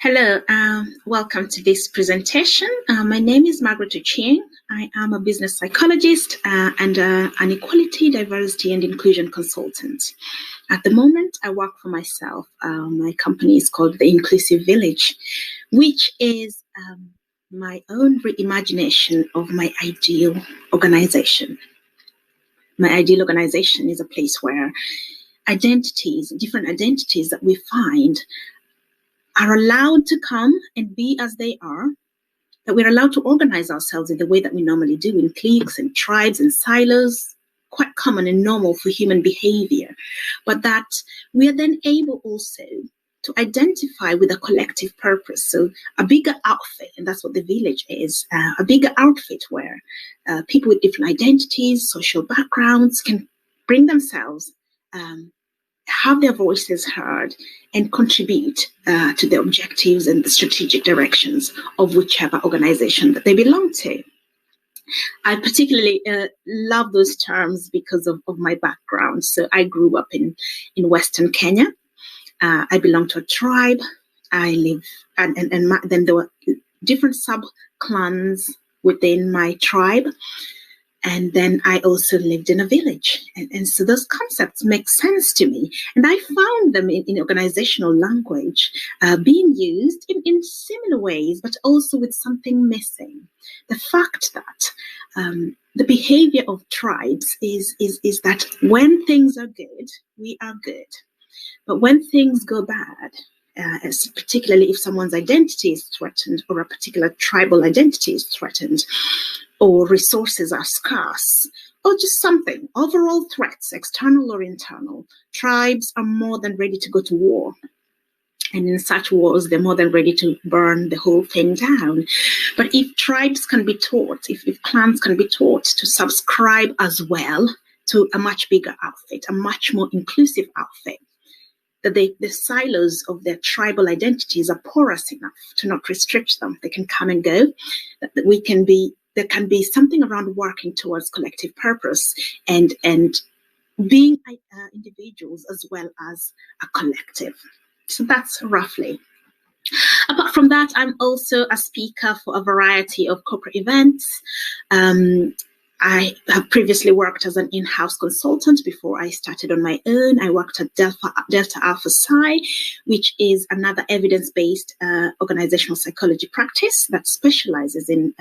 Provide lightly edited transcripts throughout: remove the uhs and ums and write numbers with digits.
Hello, welcome to this presentation. My name is Margaret Ochieng. I am a business psychologist and an equality, diversity and inclusion consultant. At the moment, I work for myself. My company is called The Inclusive Village, which is my own reimagination of my ideal organization. My ideal organization is a place where different identities that we find are allowed to come and be as they are, that we're allowed to organize ourselves in the way that we normally do, in cliques and tribes and silos, quite common and normal for human behavior, but that we are then able also to identify with a collective purpose. So a bigger outfit, and that's what the village is, a bigger outfit where people with different identities, social backgrounds can bring themselves, have their voices heard, and contribute to the objectives and the strategic directions of whichever organization that they belong to. I particularly love those terms because of my background. So I grew up in Western Kenya. I belong to a tribe. I live, then there were different sub-clans within my tribe. And then I also lived in a village. And so those concepts make sense to me. And I found them in organizational language being used in similar ways, but also with something missing. The fact that the behavior of tribes is that when things are good, we are good. But when things go bad, particularly if someone's identity is threatened or a particular tribal identity is threatened, or resources are scarce, or just something, overall threats, external or internal, tribes are more than ready to go to war. And in such wars, they're more than ready to burn the whole thing down. But if tribes can be taught, if clans can be taught to subscribe as well to a much bigger outfit, a much more inclusive outfit, that the silos of their tribal identities are porous enough to not restrict them. They can come and go, that there can be something around working towards collective purpose and being individuals as well as a collective. So that's roughly. Apart from that, I'm also a speaker for a variety of corporate events. I have previously worked as an in-house consultant before I started on my own. I worked at Delta Alpha Psi, which is another evidence-based organizational psychology practice that specializes in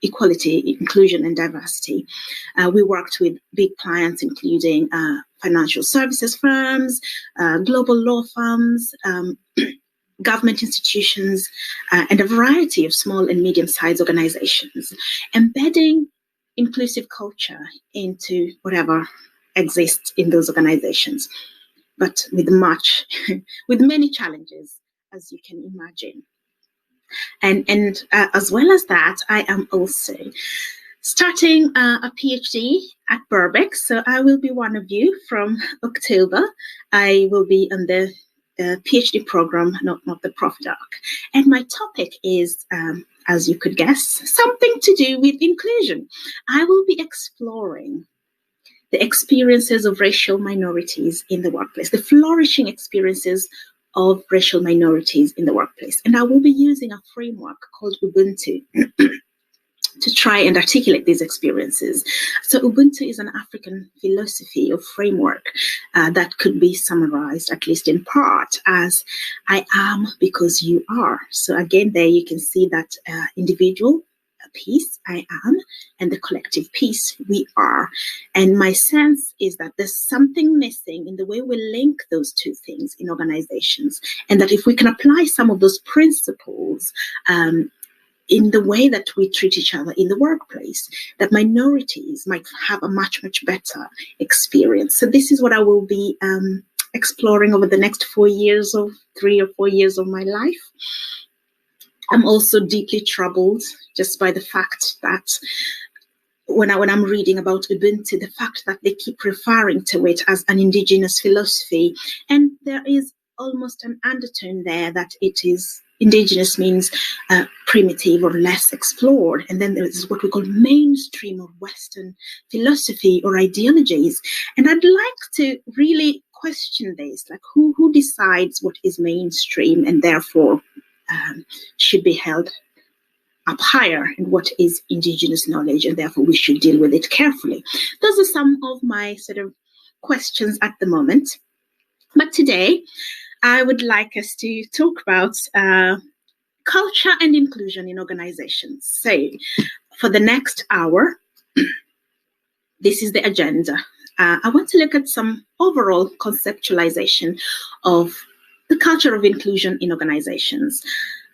equality, inclusion, and diversity. We worked with big clients, including financial services firms, global law firms, government institutions, and a variety of small and medium-sized organizations, embedding inclusive culture into whatever exists in those organizations, but with many challenges, as you can imagine. And as well as that, I am also starting a PhD at Birbeck. So I will be one of you from October. I will be on the PhD program, not the postdoc. And my topic is, as you could guess, something to do with inclusion. I will be exploring the experiences of racial minorities in the workplace, the flourishing experiences of racial minorities in the workplace. And I will be using a framework called Ubuntu to try and articulate these experiences. So Ubuntu is an African philosophy or framework that could be summarized, at least in part, as I am because you are. So again, there you can see that individual piece, I am, and the collective piece, we are. And my sense is that there's something missing in the way we link those two things in organizations, and that if we can apply some of those principles in the way that we treat each other in the workplace, that minorities might have a much, much better experience. So this is what I will be exploring over the next 3 or 4 years of my life. I'm also deeply troubled just by the fact that when I'm reading about Ubuntu, the fact that they keep referring to it as an indigenous philosophy, and there is almost an undertone there that it is indigenous means primitive or less explored. And then there's what we call mainstream or Western philosophy or ideologies. And I'd like to really question this, like who decides what is mainstream and therefore should be held up higher in what is indigenous knowledge, and therefore we should deal with it carefully. Those are some of my sort of questions at the moment. But today, I would like us to talk about culture and inclusion in organizations. So for the next hour, this is the agenda. I want to look at some overall conceptualization of the culture of inclusion in organizations.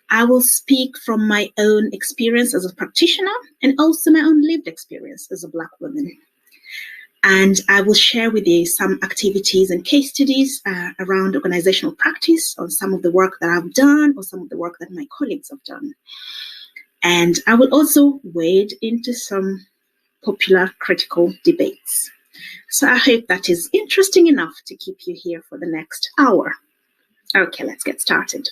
I will speak from my own experience as a practitioner and also my own lived experience as a Black woman. And I will share with you some activities and case studies around organizational practice on some of the work that I've done or some of the work that my colleagues have done. And I will also wade into some popular critical debates. So I hope that is interesting enough to keep you here for the next hour. Okay, let's get started.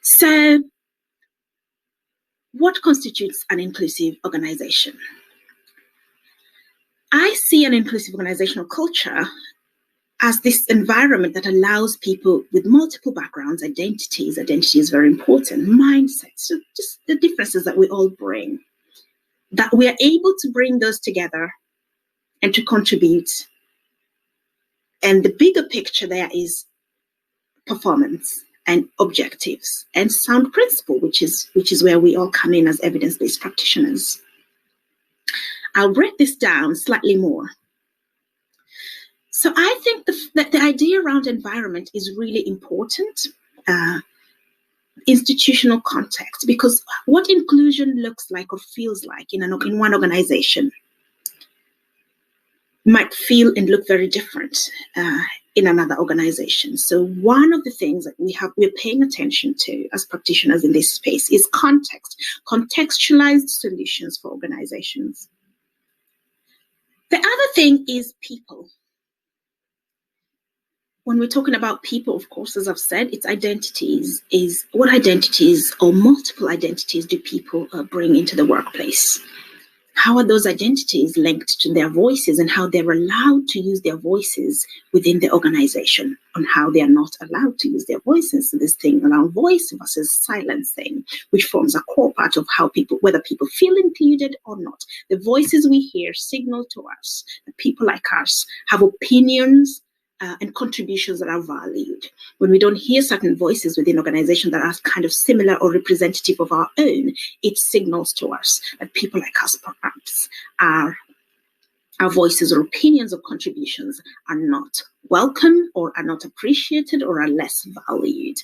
So, what constitutes an inclusive organization? I see an inclusive organizational culture as this environment that allows people with multiple backgrounds, identity is very important, mindsets, so just the differences that we all bring, that we are able to bring those together and to contribute. And the bigger picture there is performance and objectives and sound principle, which is where we all come in as evidence-based practitioners. I'll break this down slightly more. So I think that the idea around environment is really important, institutional context, because what inclusion looks like or feels like in one organization might feel and look very different in another organization. So one of the things that we're paying attention to as practitioners in this space is context, contextualized solutions for organizations. The other thing is people. When we're talking about people, of course, as I've said, it's identities. What identities or multiple identities do people bring into the workplace? How are those identities linked to their voices and how they're allowed to use their voices within the organization, and how they are not allowed to use their voices? So this thing around voice versus silence thing, which forms a core part of how whether people feel included or not. The voices we hear signal to us that people like us have opinions and contributions that are valued. When we don't hear certain voices within organizations that are kind of similar or representative of our own, it signals to us that people like us perhaps our voices or opinions or contributions are not welcome or are not appreciated or are less valued.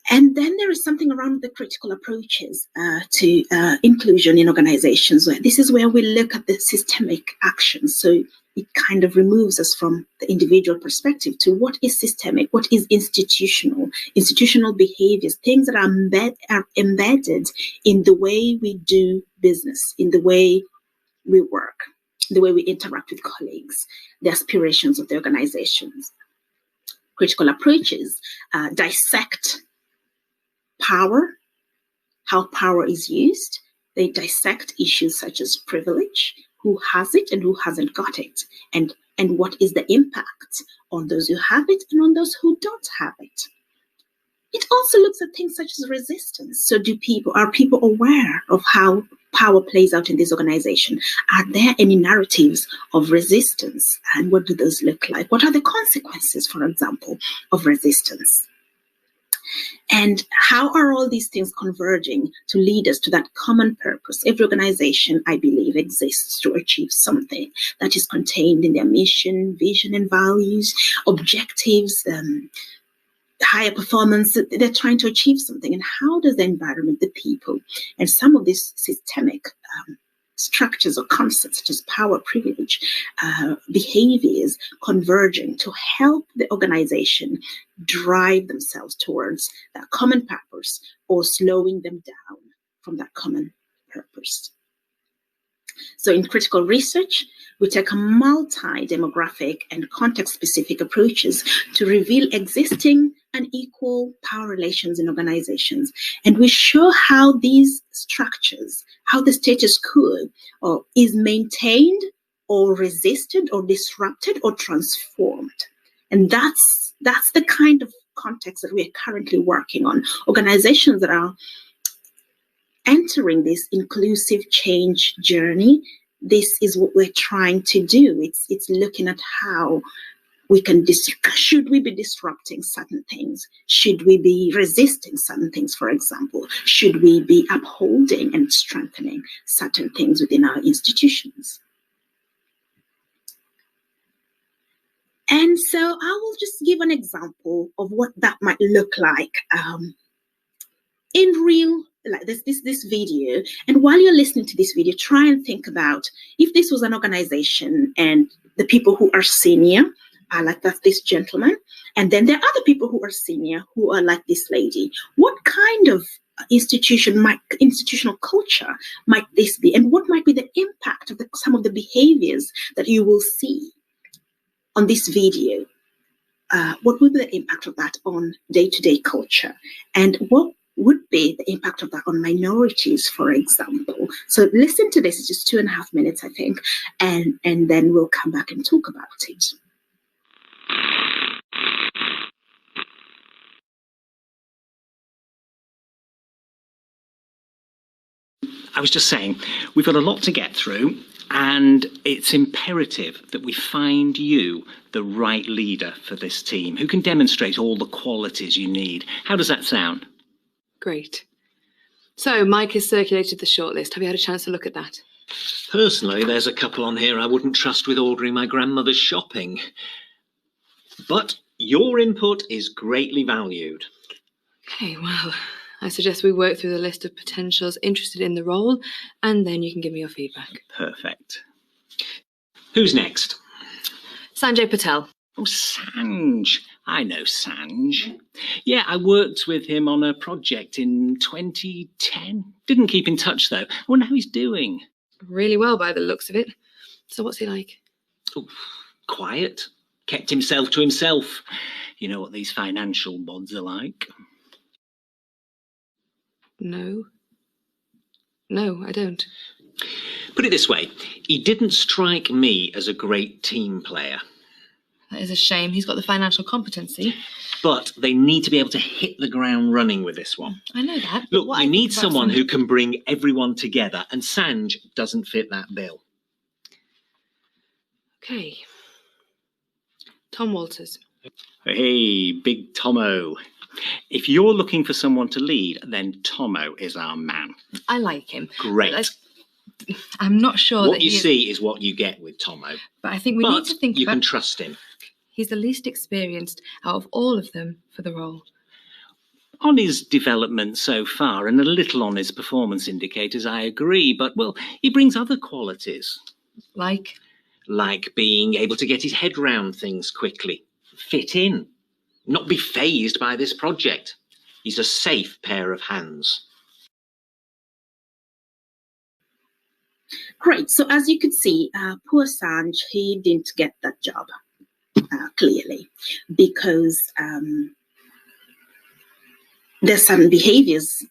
And then there is something around the critical approaches to inclusion in organizations. This is where we look at the systemic actions. So it kind of removes us from the individual perspective to what is systemic, what is institutional behaviors, things that are embedded in the way we do business, in the way we work, the way we interact with colleagues, the aspirations of the organizations. Critical approaches dissect power, how power is used. They dissect issues such as privilege, who has it and who hasn't got it, and what is the impact on those who have it and on those who don't have it. It also looks at things such as resistance. So are people aware of how power plays out in this organization? Are there any narratives of resistance? And what do those look like? What are the consequences, for example, of resistance? And how are all these things converging to lead us to that common purpose? Every organization, I believe, exists to achieve something that is contained in their mission, vision, and values, objectives, higher performance. They're trying to achieve something. And how does the environment, the people, and some of these systemic structures or concepts such as power, privilege, behaviors converging to help the organization drive themselves towards that common purpose or slowing them down from that common purpose. So in critical research, we take a multi-demographic and context-specific approaches to reveal existing and equal power relations in organizations. And we show how these structures, how the status quo is maintained or resisted or disrupted or transformed. And that's the kind of context that we're currently working on. Organizations that are entering this inclusive change journey, this is what we're trying to do. It's looking at how we can should we be disrupting certain things? Should we be resisting certain things, for example? Should we be upholding and strengthening certain things within our institutions? And so I will just give an example of what that might look like in real, like this video. And while you're listening to this video, try and think about if this was an organization and the people who are senior are like this gentleman, and then there are other people who are senior who are like this lady. What kind of institutional culture might this be, and what might be the impact of some of the behaviors that you will see on this video? What would be the impact of that on day-to-day culture, and what would be the impact of that on minorities, for example? So listen to this. It's just 2.5 minutes, I think, and then we'll come back and talk about it. I was just saying, we've got a lot to get through, and it's imperative that we find you the right leader for this team who can demonstrate all the qualities you need. How does that sound? Great. So Mike has circulated the shortlist. Have you had a chance to look at that? Personally, there's a couple on here I wouldn't trust with ordering my grandmother's shopping. But your input is greatly valued. Okay, well, I suggest we work through the list of potentials interested in the role, and then you can give me your feedback. Perfect. Who's next? Sanjay Patel. Oh, Sanj. I know Sanj. Yeah, I worked with him on a project in 2010. Didn't keep in touch, though. I wonder how he's doing. Really well by the looks of it. So what's he like? Oh, quiet. Kept himself to himself. You know what these financial mods are like. No, I don't. Put it this way, he didn't strike me as a great team player. That is a shame. He's got the financial competency. But they need to be able to hit the ground running with this one. I know that. Look, you need someone who can bring everyone together, and Sanj doesn't fit that bill. Okay. Tom Walters. Hey, big Tomo. If you're looking for someone to lead, then Tomo is our man. I like him. Great. I'm not sure what you see is what you get with Tomo. But I think we need to think you can trust him. He's the least experienced out of all of them for the role. On his development so far, and a little on his performance indicators, I agree. But, well, he brings other qualities. Like? Like being able to get his head round things quickly. Fit in. Not be fazed by this project. He's a safe pair of hands. Great. So as you could see, poor Sanj, he didn't get that job, clearly, because there's certain behaviors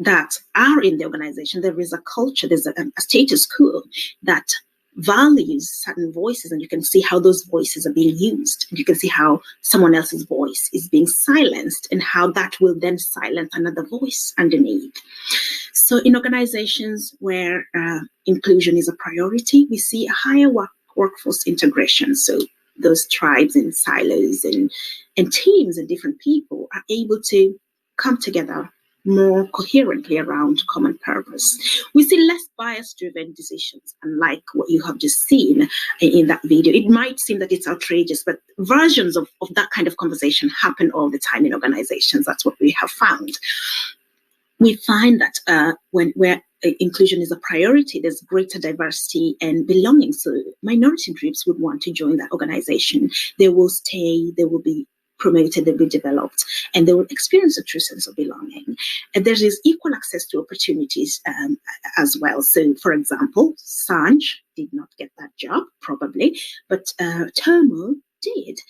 that are in the organization. There is a culture, there's a status quo that values certain voices, and you can see how those voices are being used. You can see how someone else's voice is being silenced and how that will then silence another voice underneath. So in organizations where inclusion is a priority, we see a higher workforce integration. So those tribes and silos and teams and different people are able to come together more coherently around common purpose. We see less bias-driven decisions, unlike what you have just seen in that video. It might seem that it's outrageous, but versions of that kind of conversation happen all the time in organizations. That's what we have found. We find that where inclusion is a priority, there's greater diversity and belonging. So minority groups would want to join that organization. They will stay, they will be promoted, they'll be developed, and they will experience a true sense of belonging. And there is equal access to opportunities as well. So, for example, Sanj did not get that job, probably, but Tomo did.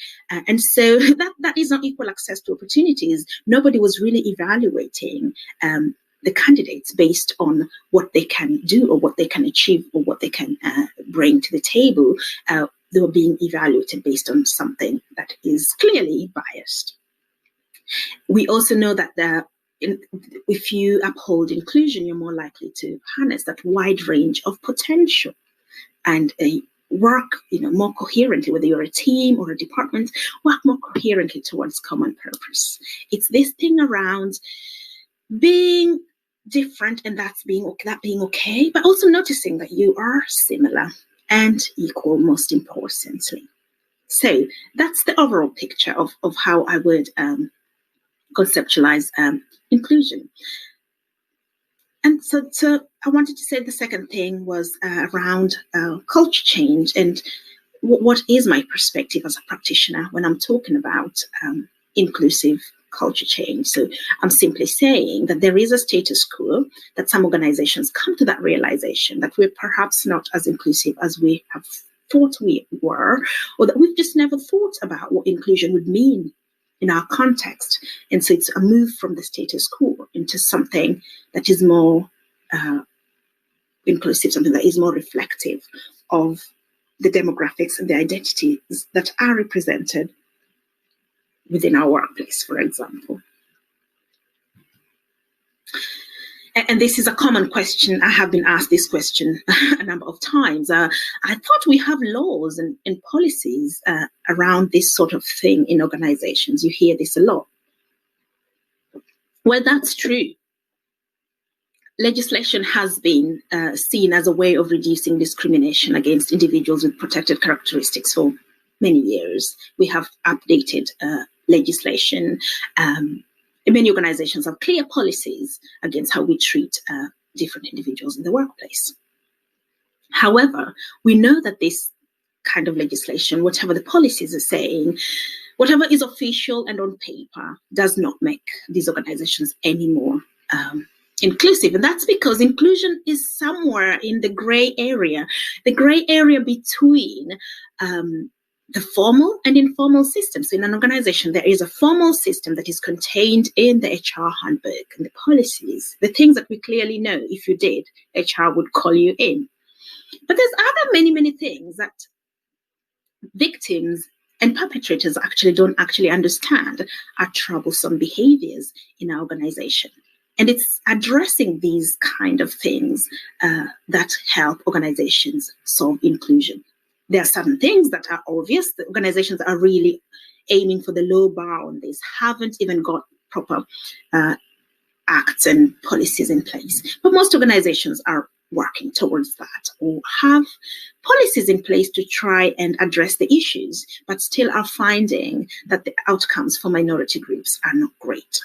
And so that is not equal access to opportunities. Nobody was really evaluating the candidates based on what they can do or what they can achieve or what they can bring to the table. they were being evaluated based on something that is clearly biased. We also know that if you uphold inclusion, you're more likely to harness that wide range of potential and work, more coherently, whether you're a team or a department, work more coherently towards common purpose. It's this thing around being different and that being okay, but also noticing that you are similar and equal, most importantly. So that's the overall picture of how I would conceptualize inclusion. And so I wanted to say the second thing was around culture change and what is my perspective as a practitioner when I'm talking about inclusive culture change. So I'm simply saying that there is a status quo, that some organizations come to that realization that we're perhaps not as inclusive as we have thought we were, or that we've just never thought about what inclusion would mean in our context. And so it's a move from the status quo into something that is more inclusive, something that is more reflective of the demographics and the identities that are represented within our workplace, for example. And this is a common question. I have been asked this question a number of times. I thought we have laws and policies around this sort of thing in organizations. You hear this a lot. Well, that's true. Legislation has been seen as a way of reducing discrimination against individuals with protected characteristics for many years. We have updated legislation. Many organizations have clear policies against how we treat different individuals in the workplace. However, we know that this kind of legislation, whatever the policies are saying, whatever is official and on paper, does not make these organizations any more inclusive. And that's because inclusion is somewhere in the gray area between the formal and informal systems. So in an organization, there is a formal system that is contained in the HR handbook and the policies, the things that we clearly know if you did, HR would call you in. But there's other many things that victims and perpetrators don't understand are troublesome behaviors in our organization. And it's addressing these kind of things that help organizations solve inclusion. There are certain things that are obvious. The organizations are really aiming for the low bar on this, haven't even got proper acts and policies in place. But most organizations are working towards that or have policies in place to try and address the issues, but still are finding that the outcomes for minority groups are not great.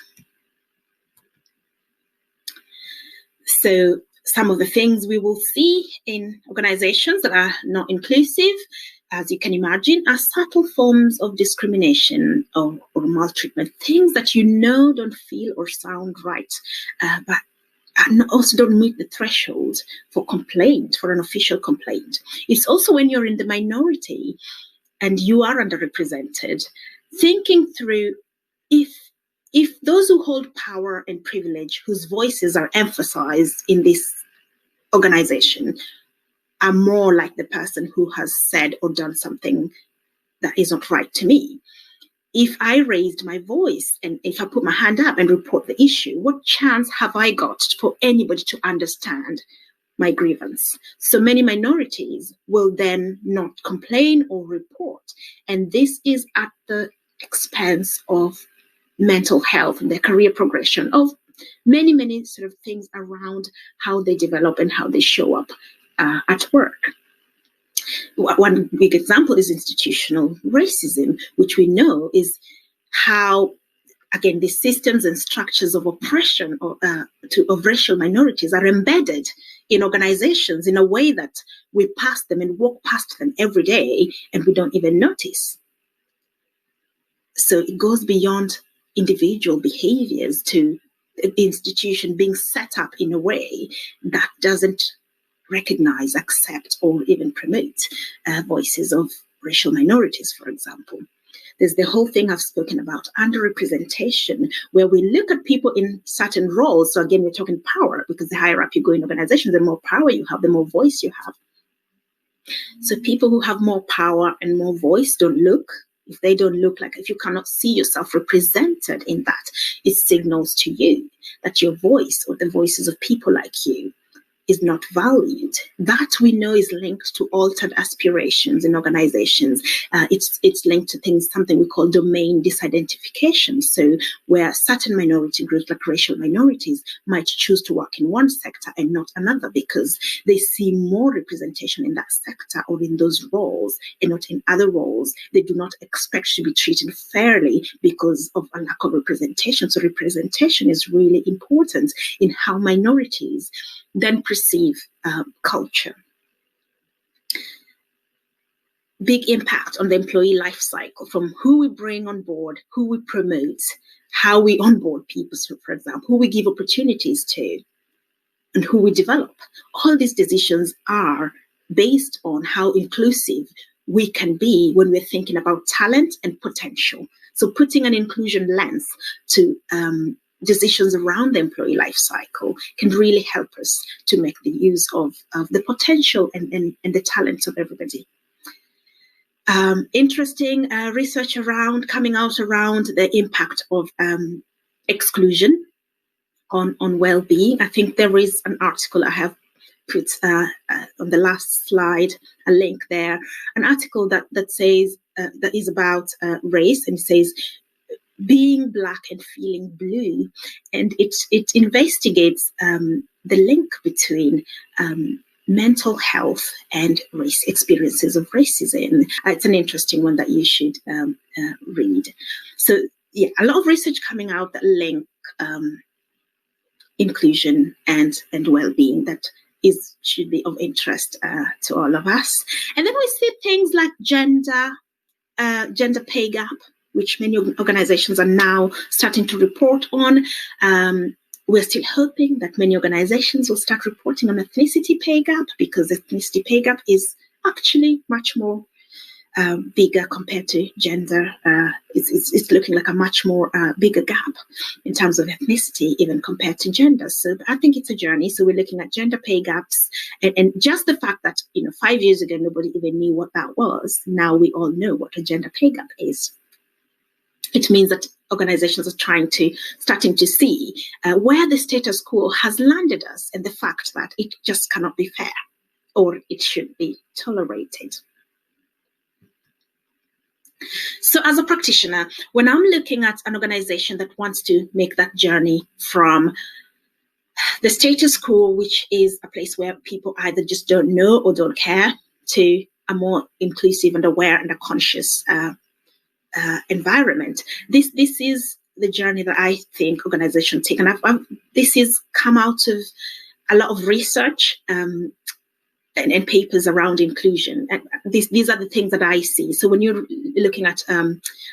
So some of the things we will see in organizations that are not inclusive, as you can imagine, are subtle forms of discrimination or maltreatment, things that don't feel or sound right, but also don't meet the threshold for complaint, for an official complaint. It's also when you're in the minority and you are underrepresented, thinking through if those who hold power and privilege, whose voices are emphasized in this organization, are more like the person who has said or done something that is not right to me. If I raised my voice and if I put my hand up and report the issue, what chance have I got for anybody to understand my grievance? So many minorities will then not complain or report. And this is at the expense of mental health and their career progression, of many sort of things around how they develop and how they show up at work. One big example is institutional racism, which we know is how, again, the systems and structures of oppression of racial minorities are embedded in organizations in a way that we pass them and walk past them every day and we don't even notice. So it goes beyond individual behaviors to the institution being set up in a way that doesn't recognize, accept, or even promote voices of racial minorities, for example. There's the whole thing I've spoken about, underrepresentation, where we look at people in certain roles. So again, we're talking power, because the higher up you go in organizations, the more power you have, the more voice you have. So people who have more power and more voice don't look. If they don't look like, if you cannot see yourself represented in that, it signals to you that your voice or the voices of people like you is not valued. That we know is linked to altered aspirations in organizations. It's linked to things, something we call domain disidentification. So where certain minority groups, like racial minorities, might choose to work in one sector and not another because they see more representation in that sector or in those roles and not in other roles. They do not expect to be treated fairly because of a lack of representation. So representation is really important in how minorities then perceive culture. Big impact on the employee life cycle, from who we bring on board, who we promote, how we onboard people, so for example, who we give opportunities to, and who we develop. All these decisions are based on how inclusive we can be when we're thinking about talent and potential. So putting an inclusion lens to decisions around the employee life cycle can really help us to make the use of the potential and the talents of everybody. Interesting research coming out around the impact of exclusion on well-being. I think there is an article I have put on the last slide, a link there, an article that says that is about race, and it says being Black and feeling blue, and it investigates the link between mental health and race experiences of racism. It's an interesting one that you should read. So yeah, a lot of research coming out that link inclusion and well-being that should be of interest to all of us. And then we see things like gender pay gap, which many organizations are now starting to report on. We're still hoping that many organizations will start reporting on ethnicity pay gap, because ethnicity pay gap is actually much more bigger compared to gender. It's looking like a much more bigger gap in terms of ethnicity, even compared to gender. So I think it's a journey. So we're looking at gender pay gaps, and just the fact that 5 years ago nobody even knew what that was. Now we all know what a gender pay gap is. It means that organizations are starting to see where the status quo has landed us, and the fact that it just cannot be fair, or it should be tolerated. So as a practitioner, when I'm looking at an organization that wants to make that journey from the status quo, which is a place where people either just don't know or don't care, to a more inclusive and aware and a conscious environment, this is the journey that I think organizations take. And this has come out of a lot of research and papers around inclusion. And these are the things that I see. So when you're looking at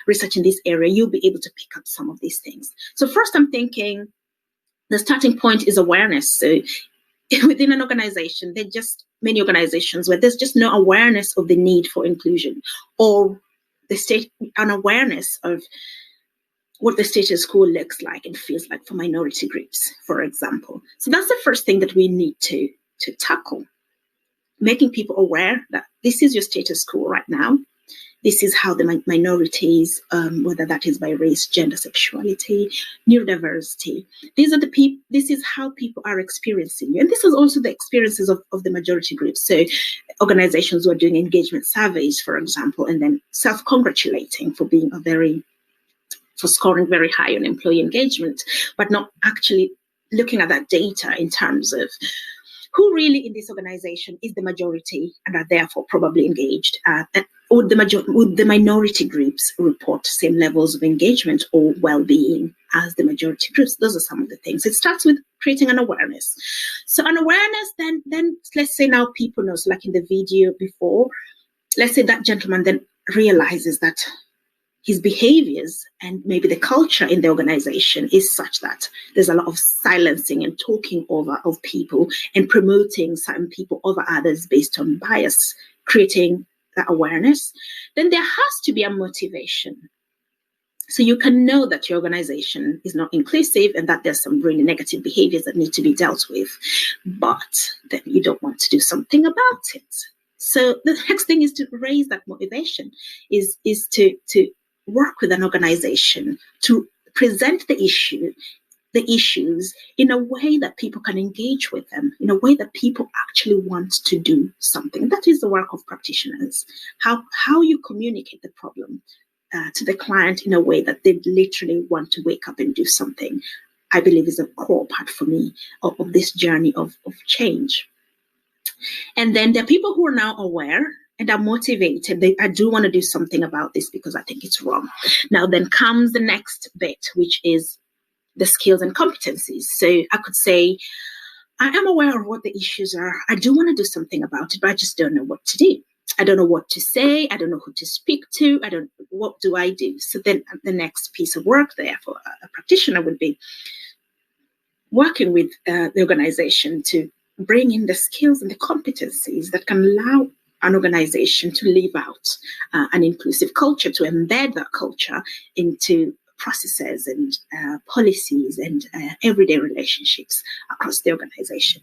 research in this area, you'll be able to pick up some of these things. So first, I'm thinking the starting point is awareness. So within an organization, there are just many organizations where there's just no awareness of the need for inclusion, or an awareness of what the status quo looks like and feels like for minority groups, for example. So that's the first thing that we need to tackle. Making people aware that this is your status quo right now. This is how the minorities, whether that is by race, gender, sexuality, neurodiversity, this is how people are experiencing you. And this is also the experiences of the majority groups. So organizations who are doing engagement surveys, for example, and then self-congratulating for scoring very high on employee engagement, but not actually looking at that data in terms of who really in this organization is the majority and are therefore probably engaged. Would the minority groups report same levels of engagement or well-being as the majority groups? Those are some of the things. It starts with creating an awareness. So an awareness, then let's say now people know, so like in the video before, let's say that gentleman then realizes that his behaviors and maybe the culture in the organization is such that there's a lot of silencing and talking over of people and promoting certain people over others based on bias, creating that awareness. Then there has to be a motivation. So you can know that your organization is not inclusive and that there's some really negative behaviors that need to be dealt with, but then you don't want to do something about it. So the next thing is to raise that motivation, is to work with an organization to present the issues in a way that people can engage with them, in a way that people actually want to do something. That is the work of practitioners. How you communicate the problem to the client in a way that they literally want to wake up and do something, I believe is a core part for me of this journey of change. And then there are people who are now aware and are motivated. I do want to do something about this because I think it's wrong. Now then comes the next bit, which is the skills and competencies. So I could say, I am aware of what the issues are. I do want to do something about it, but I just don't know what to do. I don't know what to say. I don't know who to speak to. What do I do? So then the next piece of work there for a practitioner would be working with the organization to bring in the skills and the competencies that can allow an organization to live out an inclusive culture, to embed that culture into processes and policies and everyday relationships across the organization.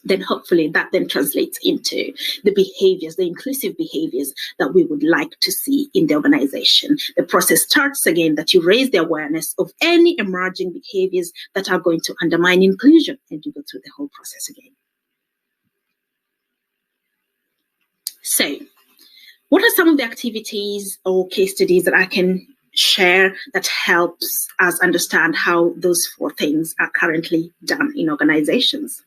Then hopefully that then translates into the behaviors, the inclusive behaviors that we would like to see in the organization. The process starts again that you raise the awareness of any emerging behaviors that are going to undermine inclusion, and you go through the whole process again. So, what are some of the activities or case studies that I can share that helps us understand how those 4 things are currently done in organizations?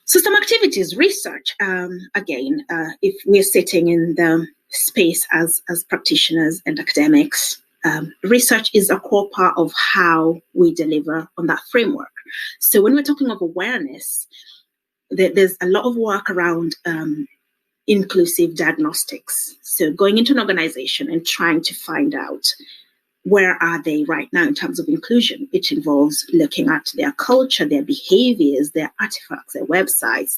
So some activities, research, again, if we're sitting in the space as practitioners and academics, research is a core part of how we deliver on that framework. So when we're talking of awareness, there's a lot of work around inclusive diagnostics. So going into an organization and trying to find out where are they right now in terms of inclusion. It involves looking at their culture, their behaviors, their artifacts, their websites,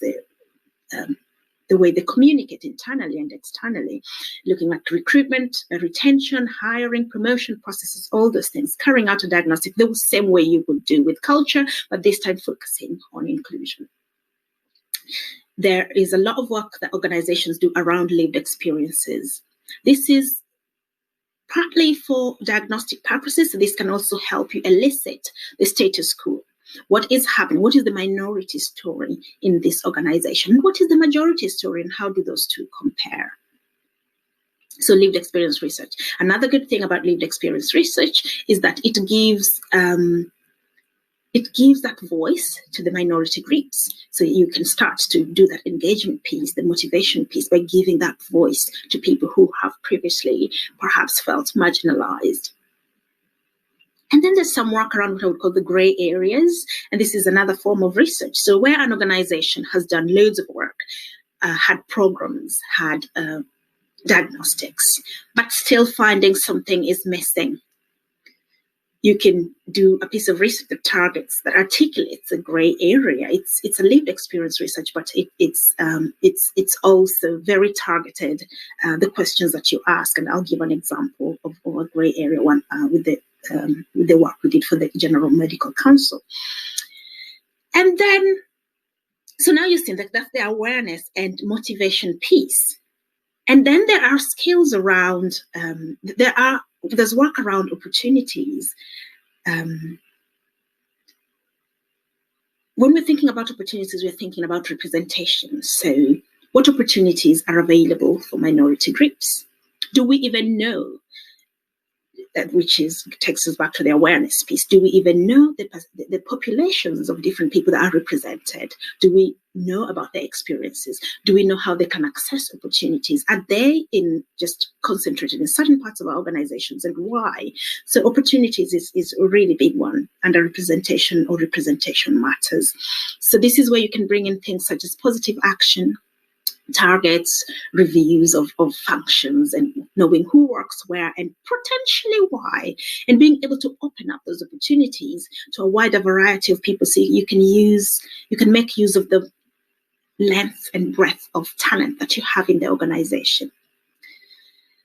the way they communicate internally and externally, looking at recruitment, retention, hiring, promotion processes, all those things, carrying out a diagnostic the same way you would do with culture, but this time focusing on inclusion. There is a lot of work that organizations do around lived experiences. This is partly for diagnostic purposes. So this can also help you elicit the status quo. What is happening? What is the minority story in this organization? What is the majority story, and how do those two compare? So lived experience research. Another good thing about lived experience research is that it gives that voice to the minority groups. So you can start to do that engagement piece, the motivation piece, by giving that voice to people who have previously perhaps felt marginalized. And then there's some work around what I would call the gray areas. And this is another form of research. So where an organization has done loads of work, had programs, had diagnostics, but still finding something is missing. You can do a piece of research that targets, that articulates a gray area. It's a lived experience research, but it's also very targeted. The questions that you ask, and I'll give an example of a gray area one with the work we did for the General Medical Council. And then, so now you see that that's the awareness and motivation piece. And then there are skills around. There's work around opportunities. When we're thinking about opportunities, we're thinking about representation. So what opportunities are available for minority groups? Do we even know that, which takes us back to the awareness piece? Do we even know the populations of different people that are represented? Do we know about their experiences? Do we know how they can access opportunities? Are they just concentrated in certain parts of our organizations, and why? So opportunities is a really big one, and representation matters. So this is where you can bring in things such as positive action, targets, reviews of functions, and knowing who works where and potentially why, and being able to open up those opportunities to a wider variety of people, so you can make use of the length and breadth of talent that you have in the organization.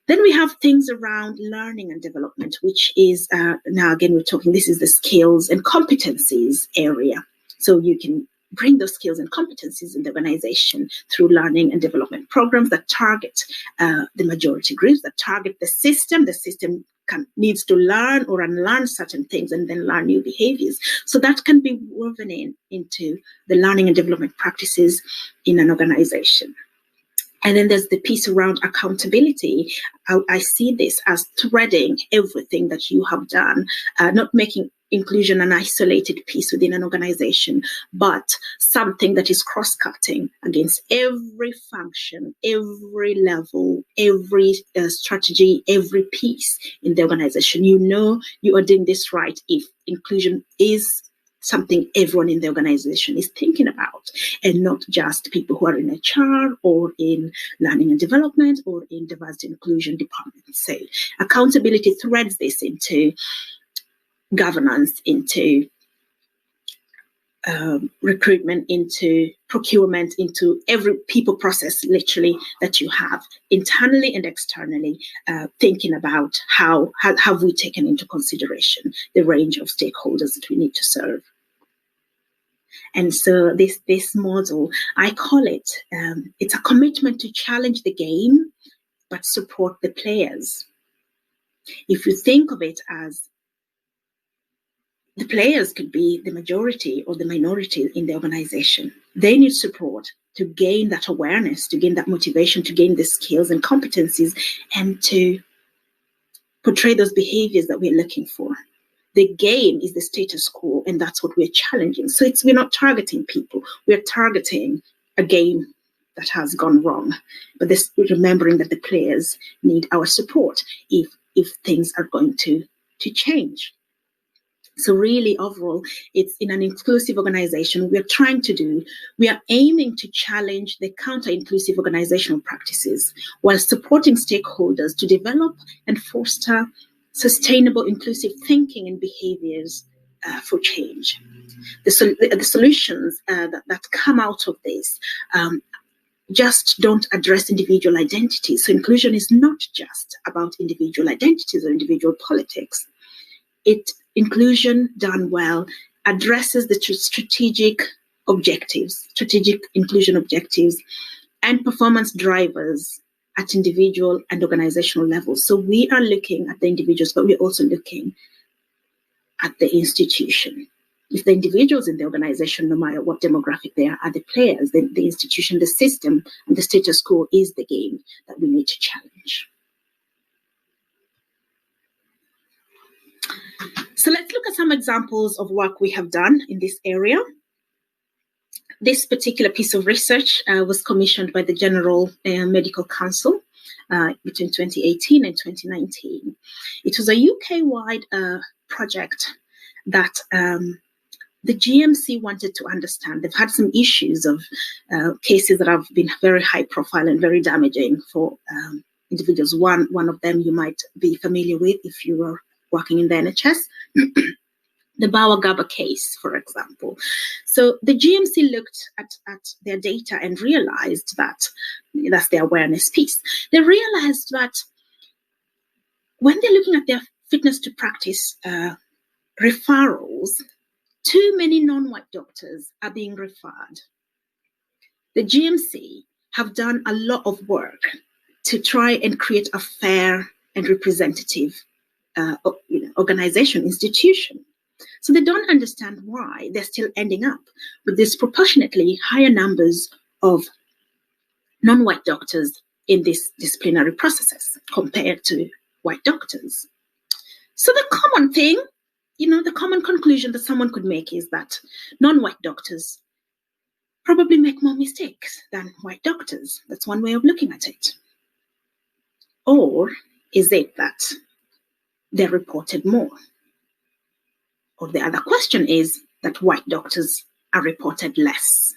Then we have things around learning and development, which is now again we're talking, this is the skills and competencies area. So you can bring those skills and competencies in the organization through learning and development programs that target the majority groups, that target the system. The system needs to learn or unlearn certain things and then learn new behaviors. So that can be woven into the learning and development practices in an organization. And then there's the piece around accountability. I see this as threading everything that you have done, not making inclusion an isolated piece within an organization, but something that is cross-cutting against every function, every level, every strategy, every piece in the organization. You know you are doing this right if inclusion is something everyone in the organization is thinking about, and not just people who are in HR or in learning and development or in diversity and inclusion departments. So accountability threads this into governance, into recruitment, into procurement, into every people process literally that you have internally and externally, thinking about how have we taken into consideration the range of stakeholders that we need to serve. And so this model, I call it, it's a commitment to challenge the game, but support the players. If you think of it as the players could be the majority or the minority in the organization. They need support to gain that awareness, to gain that motivation, to gain the skills and competencies, and to portray those behaviors that we're looking for. The game is the status quo, and that's what we're challenging. So we're not targeting people. We're targeting a game that has gone wrong. But remembering that the players need our support if things are going to change. So really, overall, it's in an inclusive organization, we are aiming to challenge the counter-inclusive organizational practices while supporting stakeholders to develop and foster sustainable inclusive thinking and behaviors for change. The solutions that come out of this just don't address individual identities. So inclusion is not just about individual identities or individual politics. Inclusion done well addresses the strategic inclusion objectives and performance drivers at individual and organizational levels. So we are looking at the individuals, but we're also looking at the institution. If the individuals in the organization, no matter what demographic they are the players, then the institution, the system, and the status quo is the game that we need to challenge. So let's look at some examples of work we have done in this area. This particular piece of research was commissioned by the General Medical Council between 2018 and 2019. It was a UK-wide project that the GMC wanted to understand. They've had some issues of cases that have been very high profile and very damaging for individuals. One of them you might be familiar with if you were working in the NHS, the Bawa-Gaba case, for example. So the GMC looked at their data and realized that's the awareness piece. They realized that when they're looking at their fitness to practice referrals, too many non-white doctors are being referred. The GMC have done a lot of work to try and create a fair and representative organization, institution. So they don't understand why they're still ending up with disproportionately higher numbers of non-white doctors in these disciplinary processes compared to white doctors. So the common thing, the common conclusion that someone could make is that non-white doctors probably make more mistakes than white doctors. That's one way of looking at it. Or is it that they're reported more? Or the other question is that white doctors are reported less.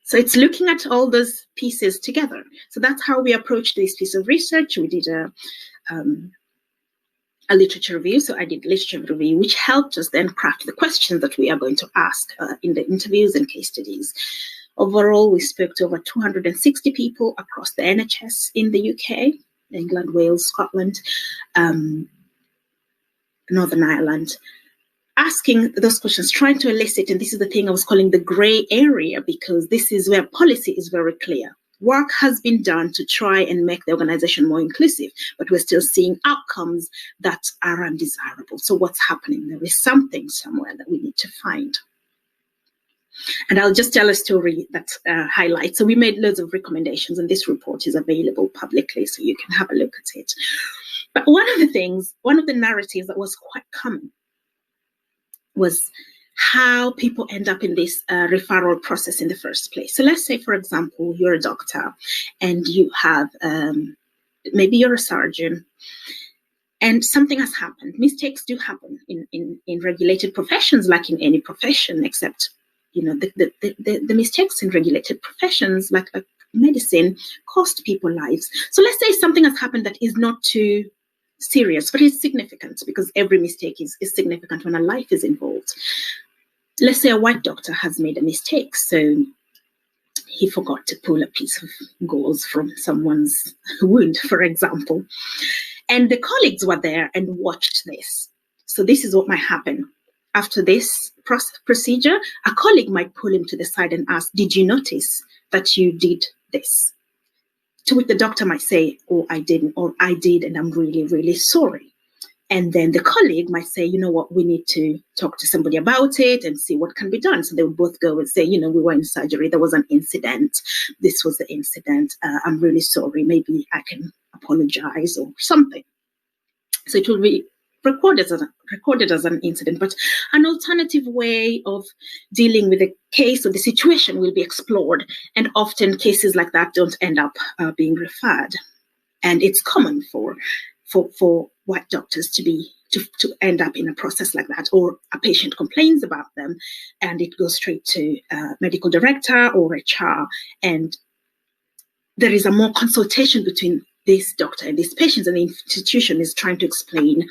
So it's looking at all those pieces together. So that's how we approached this piece of research. We did a literature review. So I did literature review, which helped us then craft the questions that we are going to ask in the interviews and case studies. Overall, we spoke to over 260 people across the NHS in the UK, England, Wales, Scotland, Northern Ireland. asking those questions, trying to elicit, and this is the thing I was calling the gray area, because this is where policy is very clear. Work has been done to try and make the organization more inclusive, but we're still seeing outcomes that are undesirable. So what's happening? There is something somewhere that we need to find. And I'll just tell a story that highlights. So we made loads of recommendations, and this report is available publicly, so you can have a look at it. But one of the narratives that was quite common was how people end up in this referral process in the first place. So let's say, for example, you're a doctor and you have, maybe you're a surgeon, and something has happened. Mistakes do happen in regulated professions, like in any profession, except, you know, the mistakes in regulated professions, like medicine, cost people lives. So let's say something has happened that is not too serious, but it's significant, because every mistake is significant when a life is involved. Let's say a white doctor has made a mistake, so he forgot to pull a piece of gauze from someone's wound, for example. And the colleagues were there and watched this. So this is what might happen. After this procedure, a colleague might pull him to the side and ask, did you notice that you did this? To which the doctor might say, oh, I didn't, or I did, and I'm really, really sorry. And then the colleague might say, you know what, we need to talk to somebody about it and see what can be done. So they would both go and say, you know, we were in surgery, there was an incident. This was the incident. I'm really sorry. Maybe I can apologize or something. So it will be recorded as an incident, but an alternative way of dealing with the case or the situation will be explored. And often cases like that don't end up being referred. And it's common for white doctors to end up in a process like that, or a patient complains about them and it goes straight to medical director or HR, and there is a more consultation between this doctor and these patients, and the institution is trying to explain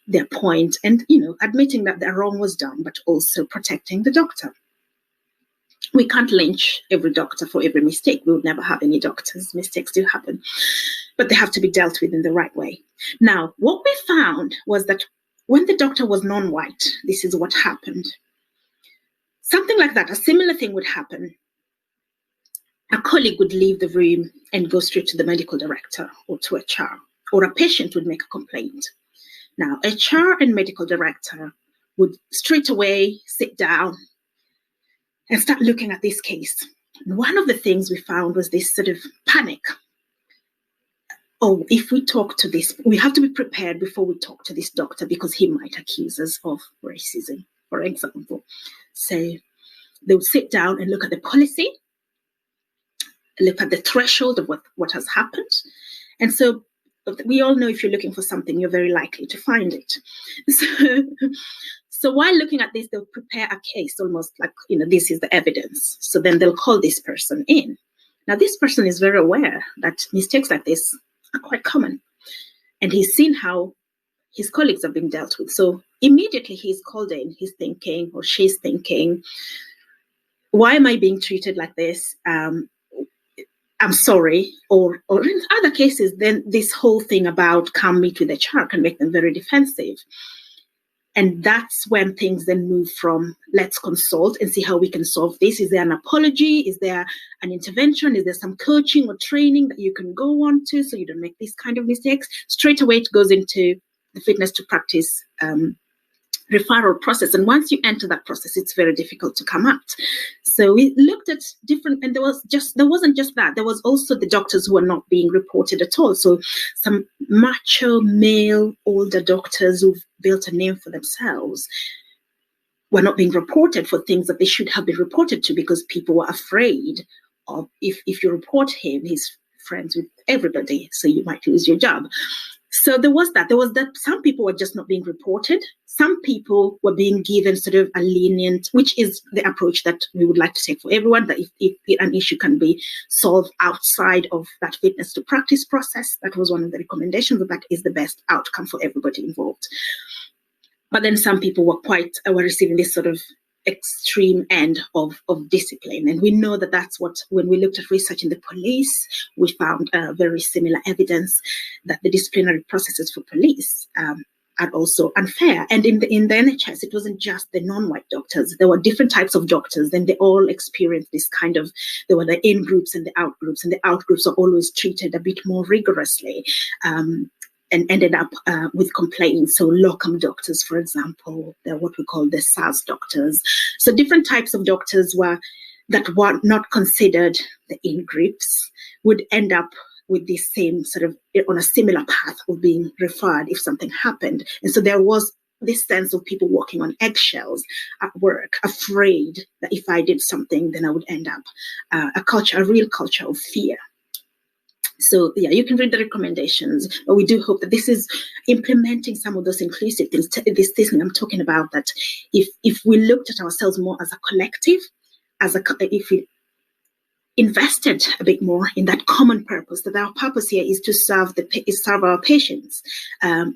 their point and, you know, admitting that the wrong was done, but also protecting the doctor. We can't lynch every doctor for every mistake. We would never have any doctors. Mistakes do happen, but they have to be dealt with in the right way. Now, what we found was that when the doctor was non-white, this is what happened. Something like that, a similar thing would happen. A colleague would leave the room and go straight to the medical director or to HR, or a patient would make a complaint. Now, HR and medical director would straight away sit down and start looking at this case. And one of the things we found was this sort of panic. Oh, if we talk to this, we have to be prepared before we talk to this doctor, because he might accuse us of racism, for example. So they would sit down and look at the policy, look at the threshold of what has happened. And so we all know if you're looking for something, you're very likely to find it. So while looking at this, they'll prepare a case almost like, you know, this is the evidence. So then they'll call this person in. Now, this person is very aware that mistakes like this are quite common. And he's seen how his colleagues have been dealt with. So immediately he's called in, he's thinking, or she's thinking, why am I being treated like this? I'm sorry. Or in other cases, then this whole thing about come meet with HR can make them very defensive. And that's when things then move from let's consult and see how we can solve this. Is there an apology? Is there an intervention? Is there some coaching or training that you can go on to so you don't make these kind of mistakes? Straight away, it goes into the fitness to practice referral process. And once you enter that process, it's very difficult to come out. So we looked at different, and there wasn't just that. There was also the doctors who were not being reported at all. So some macho male older doctors who've built a name for themselves were not being reported for things that they should have been reported to, because people were afraid of if you report him, he's friends with everybody, so you might lose your job. So there was that. Some people were just not being reported. Some people were being given sort of a lenient, which is the approach that we would like to take for everyone, that if an issue can be solved outside of that fitness to practice process, that was one of the recommendations, that is the best outcome for everybody involved. But then some people were receiving this sort of extreme end of discipline. And we know that that's what, when we looked at research in the police, we found very similar evidence that the disciplinary processes for police and also unfair. And in the NHS, it wasn't just the non-white doctors. There were different types of doctors, and they all experienced this kind of, there were the in groups and the out groups, and the out groups are always treated a bit more rigorously. And ended up with complaints. So locum doctors, for example, they're what we call the SAS doctors. So different types of doctors that were not considered the in groups would end up with the same sort of, on a similar path of being referred if something happened. And so there was this sense of people walking on eggshells at work, afraid that if I did something, then I would end up a real culture of fear. So yeah, you can read the recommendations, but we do hope that this is implementing some of those inclusive things. This thing I'm talking about, that if we looked at ourselves more as a collective, if we invested a bit more in that common purpose, that our purpose here is to serve our patients,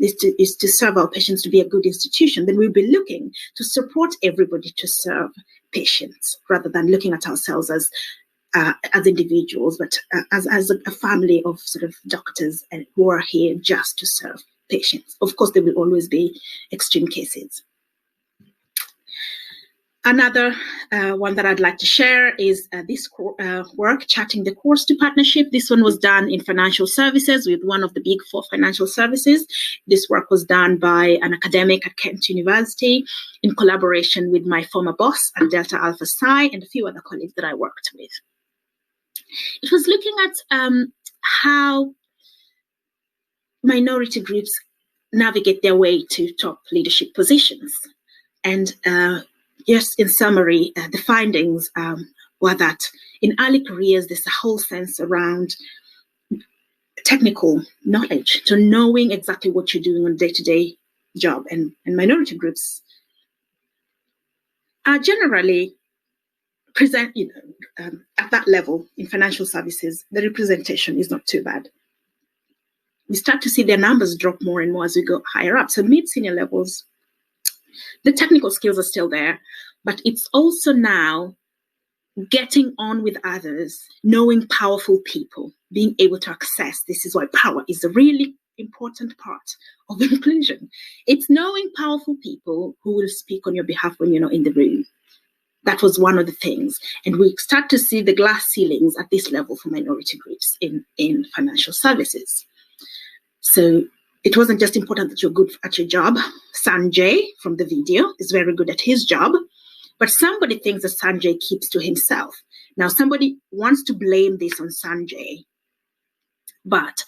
is to serve our patients, to be a good institution, then we'll be looking to support everybody to serve patients, rather than looking at ourselves as individuals, but as a family of sort of doctors and who are here just to serve patients. Of course, there will always be extreme cases. Another one that I'd like to share is this work, Charting the Course to Partnership. This one was done in financial services with one of the big 4 financial services. This work was done by an academic at Kent University in collaboration with my former boss at Delta Alpha Psi and a few other colleagues that I worked with. It was looking at how minority groups navigate their way to top leadership positions. And just in summary, the findings were that in early careers, there's a whole sense around technical knowledge, so knowing exactly what you're doing on a day-to-day job. And minority groups are generally present, at that level in financial services, the representation is not too bad. We start to see their numbers drop more and more as we go higher up. So mid-senior levels, the technical skills are still there, but it's also now getting on with others, knowing powerful people, being able to access. This is why power is a really important part of inclusion. It's knowing powerful people who will speak on your behalf when you're not in the room. That was one of the things. And we start to see the glass ceilings at this level for minority groups in financial services. So it wasn't just important that you're good at your job. Sanjay from the video is very good at his job, but somebody thinks that Sanjay keeps to himself. Now, somebody wants to blame this on Sanjay, but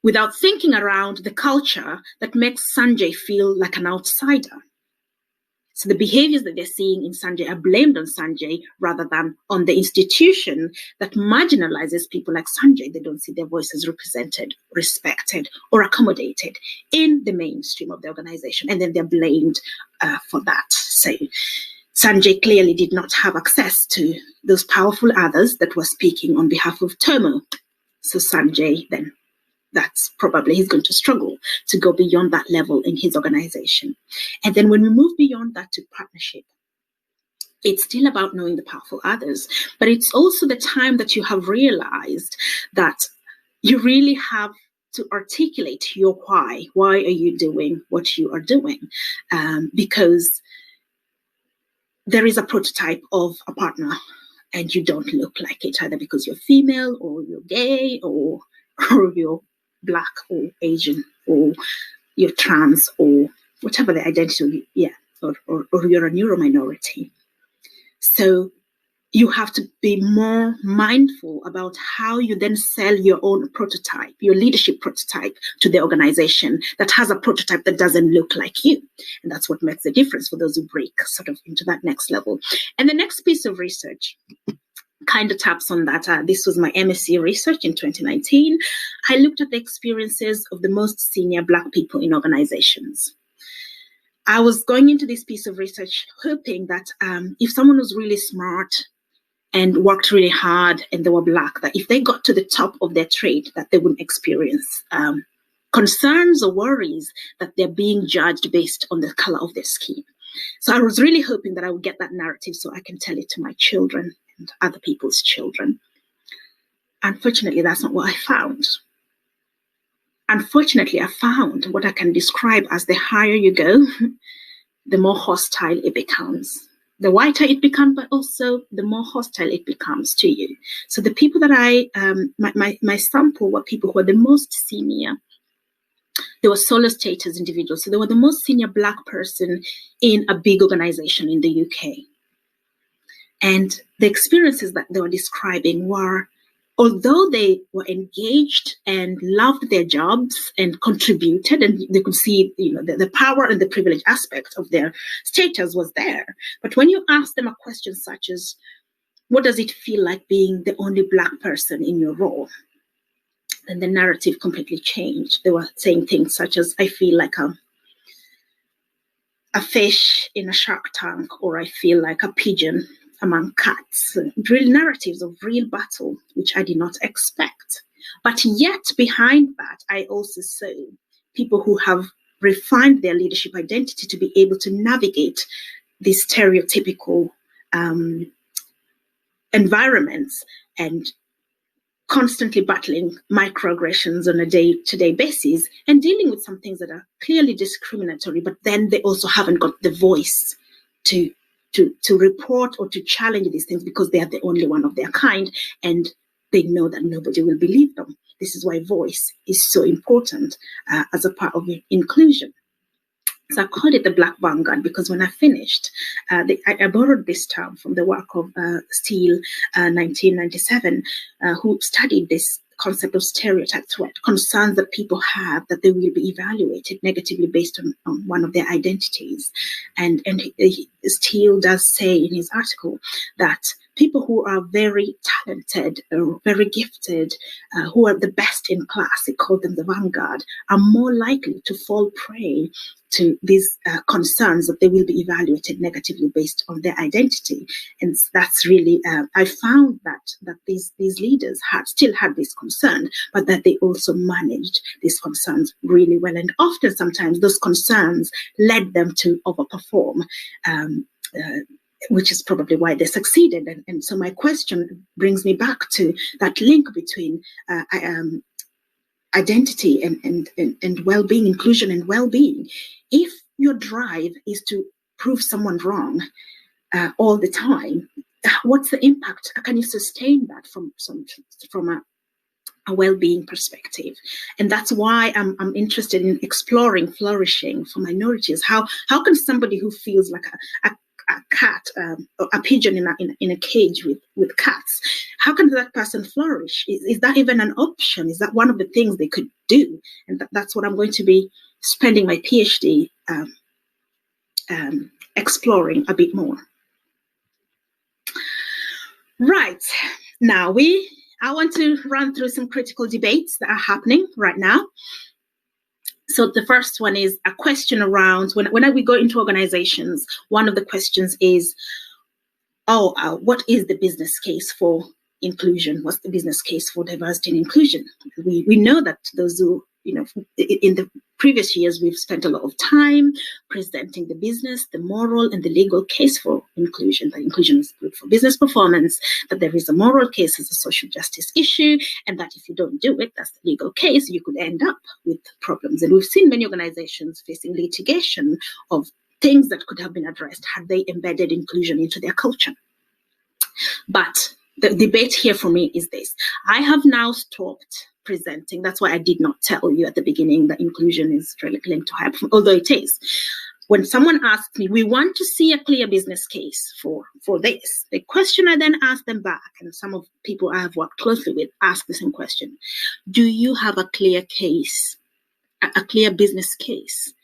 without thinking around the culture that makes Sanjay feel like an outsider. So the behaviors that they're seeing in Sanjay are blamed on Sanjay rather than on the institution that marginalizes people like Sanjay. They don't see their voices represented, respected, or accommodated in the mainstream of the organization. And then they're blamed for that. So Sanjay clearly did not have access to those powerful others that were speaking on behalf of Tomo. So Sanjay then, that's probably he's going to struggle to go beyond that level in his organization. And then when we move beyond that to partnership, it's still about knowing the powerful others, but it's also the time that you have realized that you really have to articulate your why. Why are you doing what you are doing? Because there is a prototype of a partner and you don't look like it, either because you're female or you're gay or you're Black or Asian or you're trans or whatever the identity, or you're a neurominority. So you have to be more mindful about how you then sell your own prototype, your leadership prototype to the organization that has a prototype that doesn't look like you. And that's what makes the difference for those who break sort of into that next level. And the next piece of research kind of taps on that. This was my MSc research in 2019. I looked at the experiences of the most senior Black people in organizations. I was going into this piece of research hoping that if someone was really smart and worked really hard and they were Black, that if they got to the top of their trade, that they wouldn't experience concerns or worries that they're being judged based on the color of their skin. So I was really hoping that I would get that narrative so I can tell it to my children and other people's children. Unfortunately, that's not what I found. unfortunately, I found what I can describe as the higher you go, the more hostile it becomes. The whiter it becomes, but also the more hostile it becomes to you. So the people that my sample were people who were the most senior. They were solo status individuals. So they were the most senior Black person in a big organization in the UK. And the experiences that they were describing were, although they were engaged and loved their jobs and contributed, and they could see, the power and the privilege aspect of their status was there. But when you ask them a question such as, what does it feel like being the only Black person in your role? Then the narrative completely changed. They were saying things such as, I feel like a fish in a shark tank, or I feel like a pigeon among cats. Real narratives of real battle, which I did not expect. But yet behind that, I also saw people who have refined their leadership identity to be able to navigate these stereotypical environments and constantly battling microaggressions on a day-to-day basis and dealing with some things that are clearly discriminatory, but then they also haven't got the voice to report or to challenge these things because they are the only one of their kind and they know that nobody will believe them. This is why voice is so important as a part of inclusion. So I called it the Black Vanguard because when I finished, I borrowed this term from the work of Steele, 1997, who studied this concept of stereotype threat, concerns that people have that they will be evaluated negatively based on one of their identities. And Steele does say in his article that people who are very talented, very gifted, who are the best in class, he called them the vanguard, are more likely to fall prey to these concerns that they will be evaluated negatively based on their identity. And that's really, I found that these leaders still had this concern, but that they also managed these concerns really well. And often, sometimes, those concerns led them to overperform, which is probably why they succeeded. And so my question brings me back to that link between identity and well-being, inclusion and well-being. If your drive is to prove someone wrong all the time, what's the impact? Can you sustain that from a well-being perspective? And that's why I'm interested in exploring flourishing for minorities. How can somebody who feels like a cat, a pigeon in a cage with cats, how can that person flourish? Is that even an option? Is that one of the things they could do? And that's what I'm going to be spending my PhD exploring a bit more. Right, now I want to run through some critical debates that are happening right now. So the first one is a question around, when we go into organizations, one of the questions is, what is the business case for inclusion? What's the business case for diversity and inclusion? We know that those who, in the previous years, we've spent a lot of time presenting the business, the moral, and the legal case for inclusion. That inclusion is good for business performance, that there is a moral case as a social justice issue, and that if you don't do it, that's the legal case, you could end up with problems. And we've seen many organizations facing litigation of things that could have been addressed had they embedded inclusion into their culture. But the debate here for me is this. I have now stopped presenting. That's why I did not tell you at the beginning that inclusion is directly linked to high performance, although it is. When someone asks me, we want to see a clear business case for this, the question I then ask them back, and some of people I have worked closely with ask the same question. Do you have a clear case, a clear business case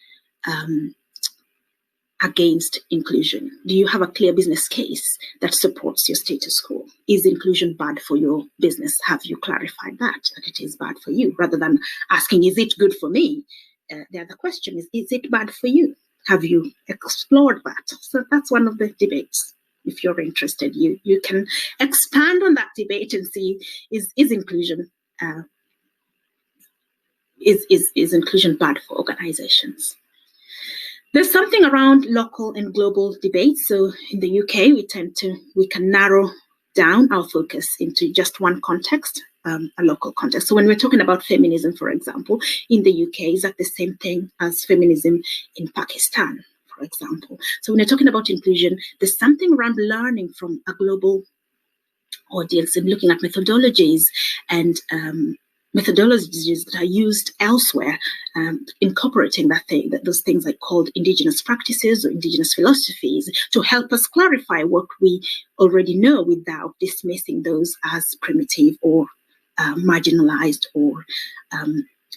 against inclusion? Do you have a clear business case that supports your status quo? Is inclusion bad for your business? Have you clarified that it is bad for you? Rather than asking, is it good for me? The other question is it bad for you? Have you explored that? So that's one of the debates. If you're interested, you can expand on that debate and see, is inclusion is inclusion bad for organizations? There's something around local and global debates. So in the UK, we can narrow down our focus into just one context, a local context. So when we're talking about feminism, for example, in the UK, is that the same thing as feminism in Pakistan, for example? So when you're talking about inclusion, there's something around learning from a global audience and looking at methodologies and methodologies that are used elsewhere, incorporating those things like called indigenous practices or indigenous philosophies to help us clarify what we already know without dismissing those as primitive or marginalized or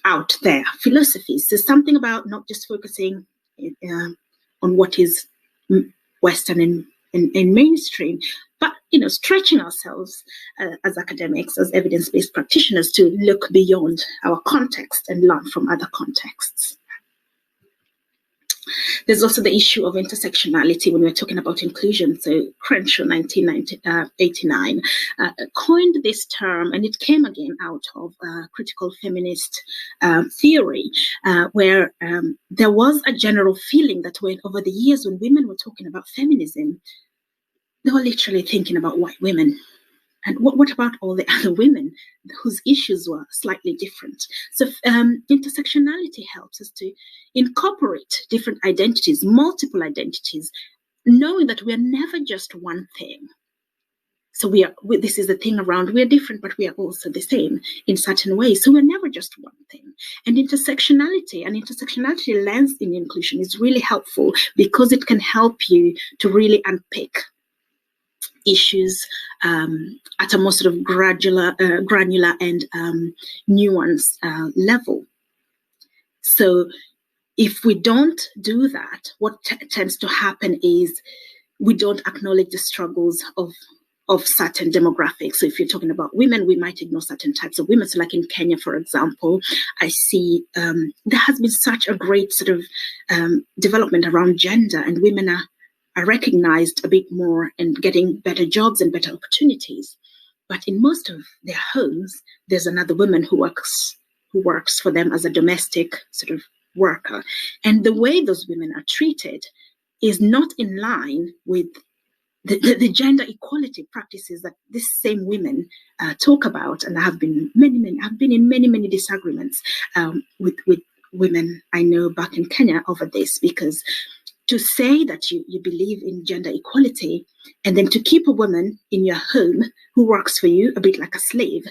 out there philosophies. So something about not just focusing on what is Western and mainstream, but stretching ourselves as academics, as evidence-based practitioners, to look beyond our context and learn from other contexts. There's also the issue of intersectionality when we're talking about inclusion. So Crenshaw, 1989, coined this term, and it came again out of critical feminist theory, where there was a general feeling that over the years when women were talking about feminism, they were literally thinking about white women. And what about all the other women whose issues were slightly different? So intersectionality helps us to incorporate different identities, multiple identities, knowing that we are never just one thing. So this is the thing around, we are different, but we are also the same in certain ways. So we're never just one thing. And intersectionality lens in inclusion is really helpful because it can help you to really unpick issues at a more sort of granular and nuanced level. So if we don't do that, what tends to happen is we don't acknowledge the struggles of certain demographics. So if you're talking about women, we might ignore certain types of women. So like in Kenya, for example, I see there has been such a great sort of development around gender, and women are recognized a bit more and getting better jobs and better opportunities. But in most of their homes, there's another woman who works for them as a domestic sort of worker. And the way those women are treated is not in line with the gender equality practices that these same women talk about. And I've been in many disagreements with women I know back in Kenya over this, because to say that you believe in gender equality and then to keep a woman in your home who works for you a bit like a slave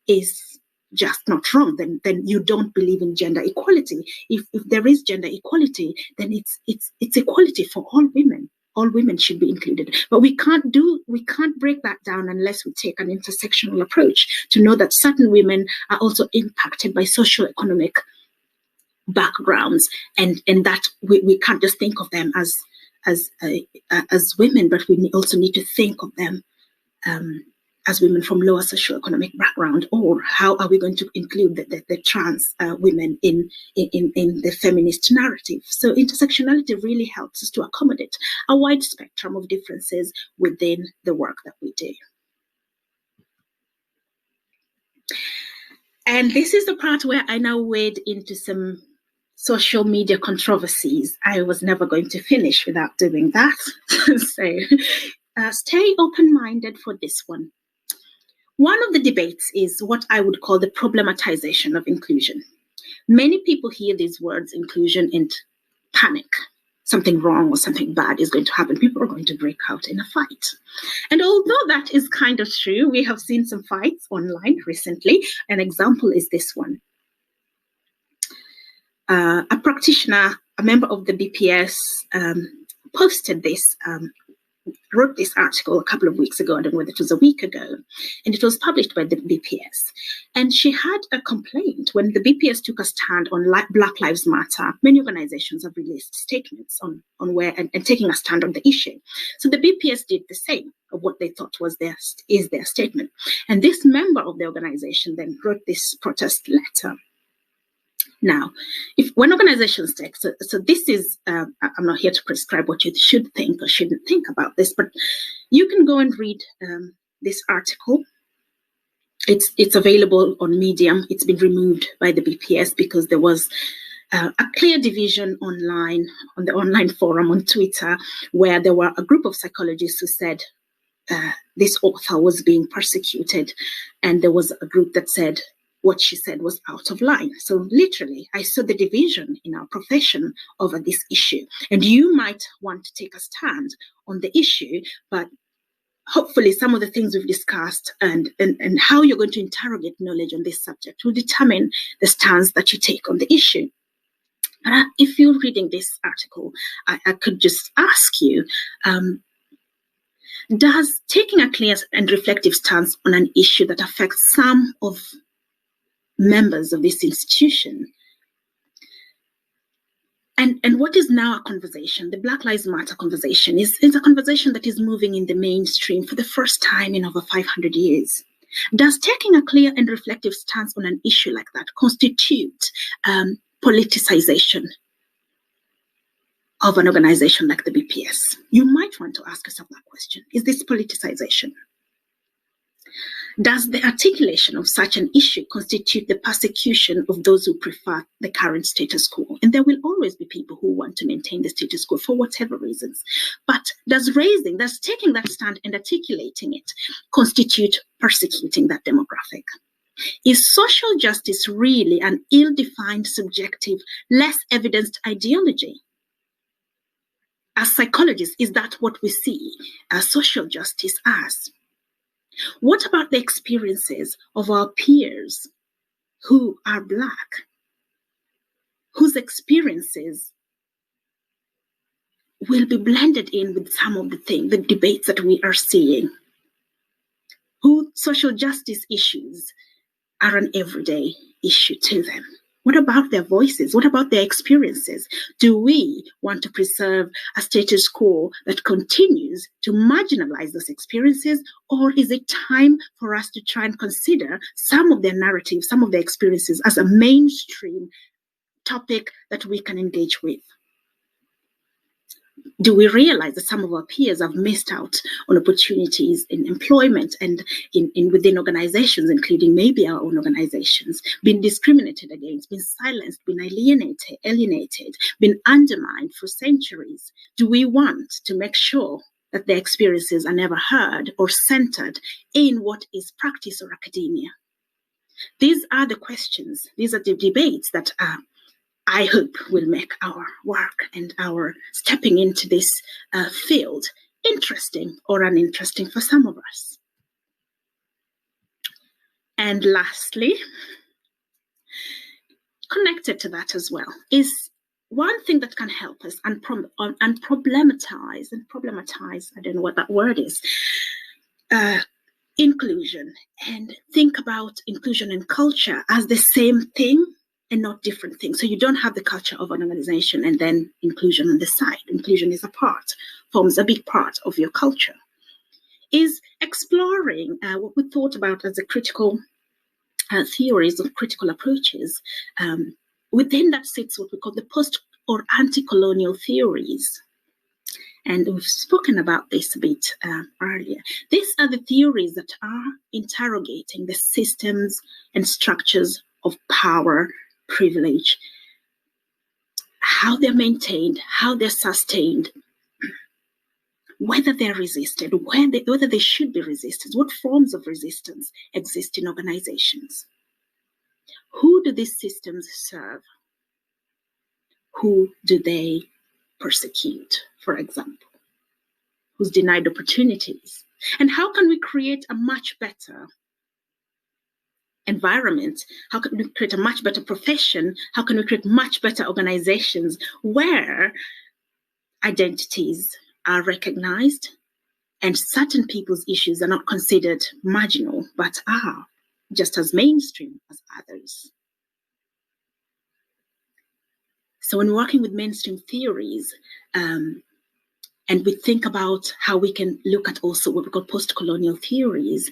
is just not wrong. Then you don't believe in gender equality. If there is gender equality, then it's equality for all women. All women should be included. But we can't break that down unless we take an intersectional approach to know that certain women are also impacted by socioeconomic backgrounds, and that we can't just think of them as women, but we also need to think of them as women from lower socioeconomic background. Or how are we going to include the trans women in the feminist narrative? So intersectionality really helps us to accommodate a wide spectrum of differences within the work that we do. And this is the part where I now wade into some social media controversies. I was never going to finish without doing that. So stay open-minded for this one. One of the debates is what I would call the problematization of inclusion. Many people hear these words, inclusion, and panic. Something wrong or something bad is going to happen. People are going to break out in a fight. And although that is kind of true, we have seen some fights online recently. An example is this one. A practitioner, a member of the BPS, posted this, wrote this article a couple of weeks ago, I don't know whether it was a week ago, and it was published by the BPS. And she had a complaint when the BPS took a stand on Black Lives Matter. Many organizations have released statements on where and taking a stand on the issue. So the BPS did the same of what they thought was their statement. And this member of the organization then wrote this protest letter. Now, when organizations take, so this is, I'm not here to prescribe what you should think or shouldn't think about this, but you can go and read this article. It's available on Medium. It's been removed by the BPS because there was a clear division online, on the online forum on Twitter, where there were a group of psychologists who said this author was being persecuted, and there was a group that said what she said was out of line. So literally, I saw the division in our profession over this issue. And you might want to take a stand on the issue, but hopefully some of the things we've discussed and how you're going to interrogate knowledge on this subject will determine the stance that you take on the issue. But if you're reading this article, I could just ask you, does taking a clear and reflective stance on an issue that affects some of members of this institution, and what is now a conversation, the Black Lives Matter conversation, is a conversation that is moving in the mainstream for the first time in over 500 years. Does taking a clear and reflective stance on an issue like that constitute politicization of an organization like the BPS? You might want to ask yourself that question. Is this politicization? Does the articulation of such an issue constitute the persecution of those who prefer the current status quo? And there will always be people who want to maintain the status quo for whatever reasons. But does taking that stand and articulating it constitute persecuting that demographic? Is social justice really an ill-defined, subjective, less evidenced ideology? As psychologists, is that what we see social justice as? What about the experiences of our peers who are Black, whose experiences will be blended in with some of the debates that we are seeing, who social justice issues are an everyday issue to them? What about their voices? What about their experiences? Do we want to preserve a status quo that continues to marginalize those experiences? Or is it time for us to try and consider some of their narratives, some of their experiences as a mainstream topic that we can engage with? Do we realize that some of our peers have missed out on opportunities in employment and within organizations, including maybe our own organizations, been discriminated against, been silenced, been alienated, been undermined for centuries? Do we want to make sure that their experiences are never heard or centered in what is practice or academia? These are the questions, these are the debates that I hope will make our work and our stepping into this field interesting or uninteresting for some of us. And lastly, connected to that as well, is one thing that can help us and problematize, I don't know what that word is, inclusion, and think about inclusion and culture as the same thing and not different things. So you don't have the culture of an organization and then inclusion on the side. Inclusion is forms a big part of your culture. Is exploring what we thought about as the critical theories of critical approaches. Within that sits what we call the post or anti-colonial theories. And we've spoken about this a bit earlier. These are the theories that are interrogating the systems and structures of power, privilege, how they're maintained, how they're sustained, whether they're resisted, whether they should be resisted, what forms of resistance exist in organizations. Who do these systems serve? Who do they persecute, for example? Who's denied opportunities? And how can we create a much better environment? How can we create a much better profession? How can we create much better organizations where identities are recognized and certain people's issues are not considered marginal, but are just as mainstream as others? So when working with mainstream theories, and we think about how we can look at also what we call post-colonial theories,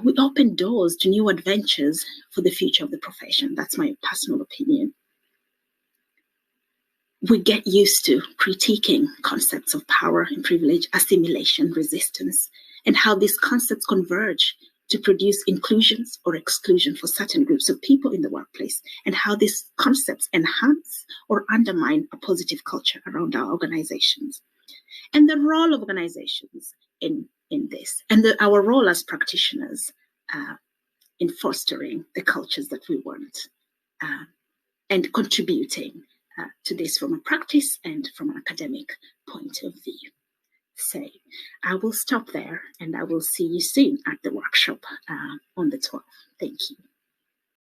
we open doors to new adventures for the future of the profession. That's my personal opinion. We get used to critiquing concepts of power and privilege, assimilation, resistance, and how these concepts converge to produce inclusions or exclusion for certain groups of people in the workplace, and how these concepts enhance or undermine a positive culture around our organizations. And the role of organizations in in this, and our role as practitioners in fostering the cultures that we want and contributing to this from a practice and from an academic point of view. So I will stop there, and I will see you soon at the workshop on the 12th. Thank you.